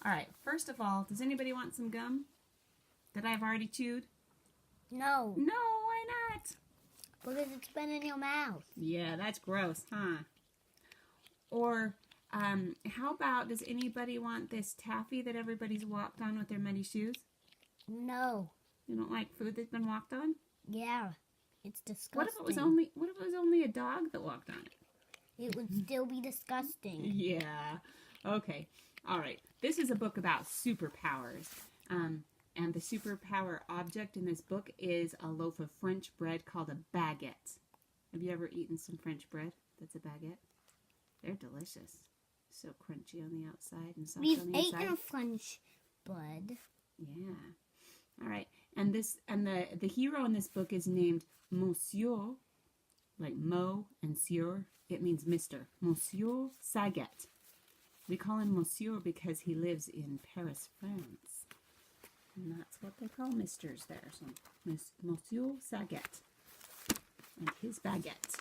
All right, first of all, does anybody want some gum that I've already chewed? No. No, why not? Because it's been in your mouth. Yeah, that's gross, huh? Or how about, does anybody want this taffy that everybody's walked on with their muddy shoes? No. You don't like food that's been walked on? Yeah. It's disgusting. What if it was only a dog that walked on it? It would still be disgusting. Yeah. Okay. All right. This is a book about superpowers. And the superpower object in this book is a loaf of French bread called a baguette. Have you ever eaten some French bread that's a baguette? They're delicious. So crunchy on the outside and soft We've on the inside. eaten a French bread. Yeah. All right. And the hero in this book is named Monsieur, like Mo and Sieur. It means Mr. Monsieur Saguette. We call him Monsieur because he lives in Paris, France. And that's what they call misters there. So, Monsieur Saguette and his baguette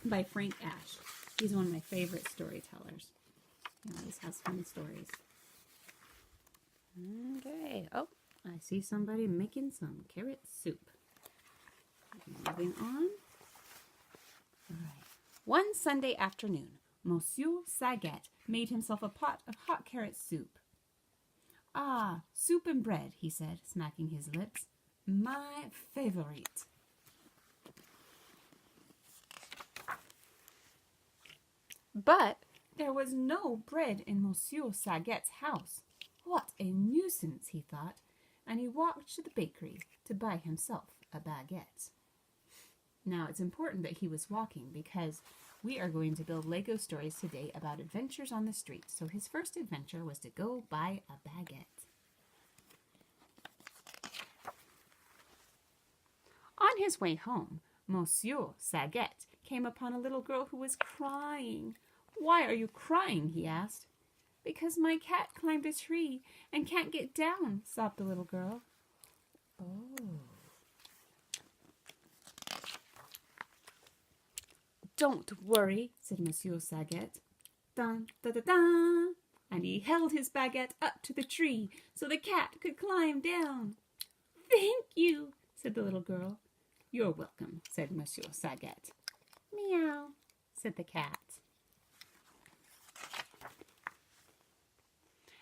by Frank Ash. He's one of my favorite storytellers. He always has fun stories. Okay. Oh, I see somebody making some carrot soup. Moving on. All right. One Sunday afternoon, Monsieur Saguette made himself a pot of hot carrot soup. Ah, soup and bread, he said, smacking his lips. My favorite. But there was no bread in Monsieur Saguette's house. What a nuisance, he thought, and he walked to the bakery to buy himself a baguette. Now, it's important that he was walking because we are going to build Lego stories today about adventures on the street. So his first adventure was to go buy a baguette. On his way home, Monsieur Saguette came upon a little girl who was crying. "Why are you crying?" he asked. "Because my cat climbed a tree and can't get down," sobbed the little girl. Oh. "Don't worry," said Monsieur Saguette. Dun, da, da, da. And he held his baguette up to the tree so the cat could climb down. "Thank you," said the little girl. "You're welcome," said Monsieur Saguette. "Meow," said the cat.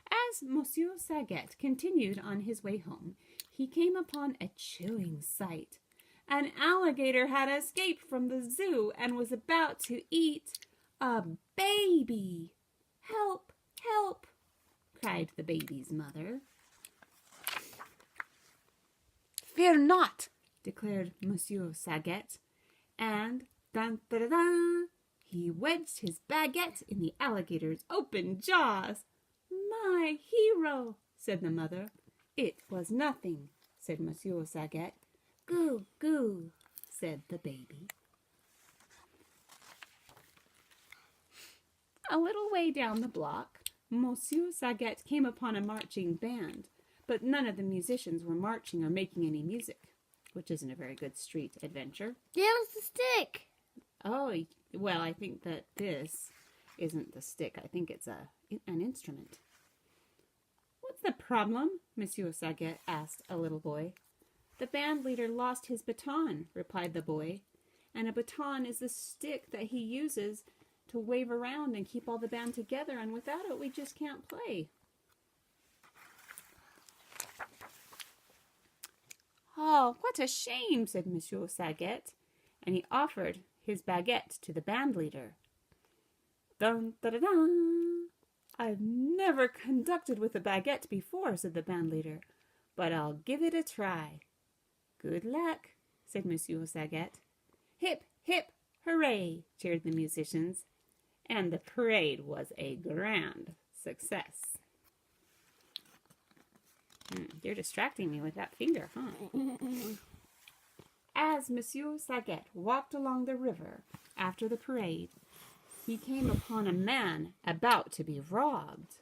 As Monsieur Saguette continued on his way home, he came upon a chilling sight. An alligator had escaped from the zoo and was about to eat a baby. "Help! Help!" cried the baby's mother. "Fear not," declared Monsieur Saguette, and dun da da da, he wedged his baguette in the alligator's open jaws. "My hero," said the mother. "It was nothing," said Monsieur Saguette. "Goo, goo," said the baby. A little way down the block, Monsieur Saguette came upon a marching band, but none of the musicians were marching or making any music, which isn't a very good street adventure. There's the stick. Oh, well, I think that this isn't the stick. I think it's an instrument. "What's the problem?" Monsieur Saguette asked a little boy. "The band leader lost his baton," replied the boy. "And a baton is the stick that he uses to wave around and keep all the band together, and without it we just can't play." "Oh, what a shame," said Monsieur Saguette, and he offered his baguette to the band leader. Dun da da da! "I've never conducted with a baguette before," said the band leader, "but I'll give it a try." "Good luck," said Monsieur Saguette. "Hip, hip, hooray," cheered the musicians, and the parade was a grand success. You're distracting me with that finger, huh? As Monsieur Saguette walked along the river after the parade, he came upon a man about to be robbed.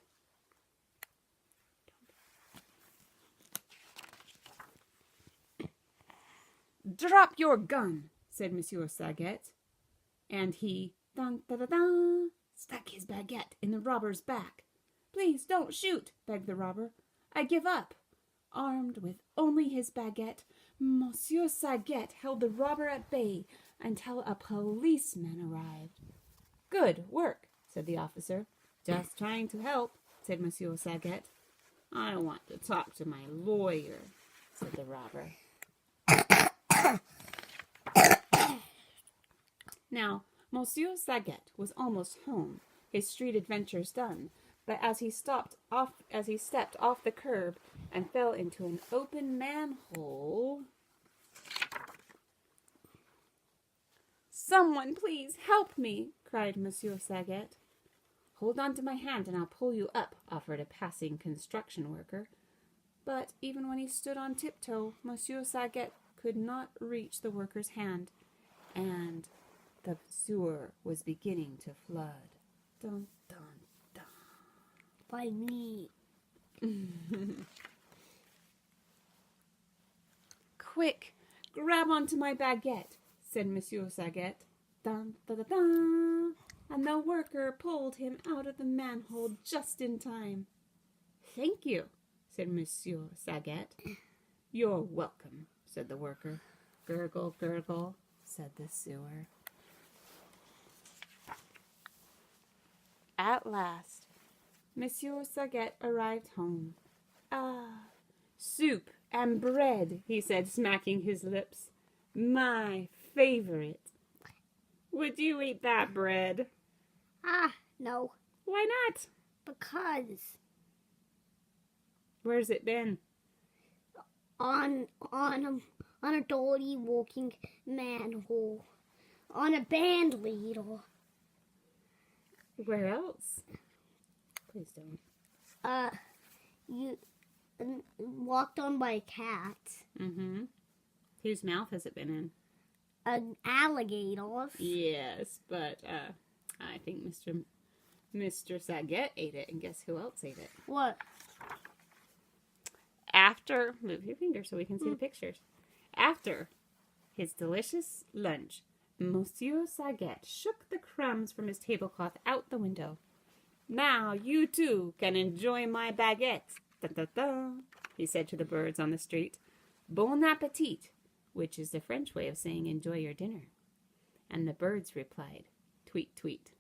"Drop your gun," said Monsieur Saguette, and he dun, da, da, da, stuck his baguette in the robber's back. please don't shoot, begged the robber. I give up. Armed with only his baguette, Monsieur Saguette held the robber at bay until a policeman arrived. Good work, said the officer. Just trying to help, said Monsieur Saguette. I want to talk to my lawyer, said the robber. Now, Monsieur Saguette was almost home, his street adventures done, but as he stepped off the curb and fell into an open manhole. Someone please help me, cried Monsieur Saguette. Hold on to my hand and I'll pull you up, offered a passing construction worker. But even when he stood on tiptoe, Monsieur Saguette could not reach the worker's hand, and the sewer was beginning to flood. Dun, dun, dun. By me. Quick, grab onto my baguette, said Monsieur Saguette. Dun, dun, dun, dun. And the worker pulled him out of the manhole just in time. Thank you, said Monsieur Saguette. You're welcome, said the worker. Gurgle, gurgle, said the sewer. At last, Monsieur Saguette arrived home. Ah, soup and bread, he said, smacking his lips. My favorite. Would you eat that bread? No. Why not? Because Where's it been? on a dirty walking manhole. On a band ladle. Where else? Please don't. You walked on by a cat. Mm-hmm. Whose mouth has it been in? An alligator. Yes, but I think Mr. Saguette ate it, and guess who else ate it? What? After, move your finger so we can see the pictures. After his delicious lunch, Monsieur Saguette shook the crumbs from his tablecloth out the window. Now you too can enjoy my baguette, da, da, da, he said to the birds on the street. Bon appetit, which is the French way of saying enjoy your dinner. And the birds replied, tweet, tweet.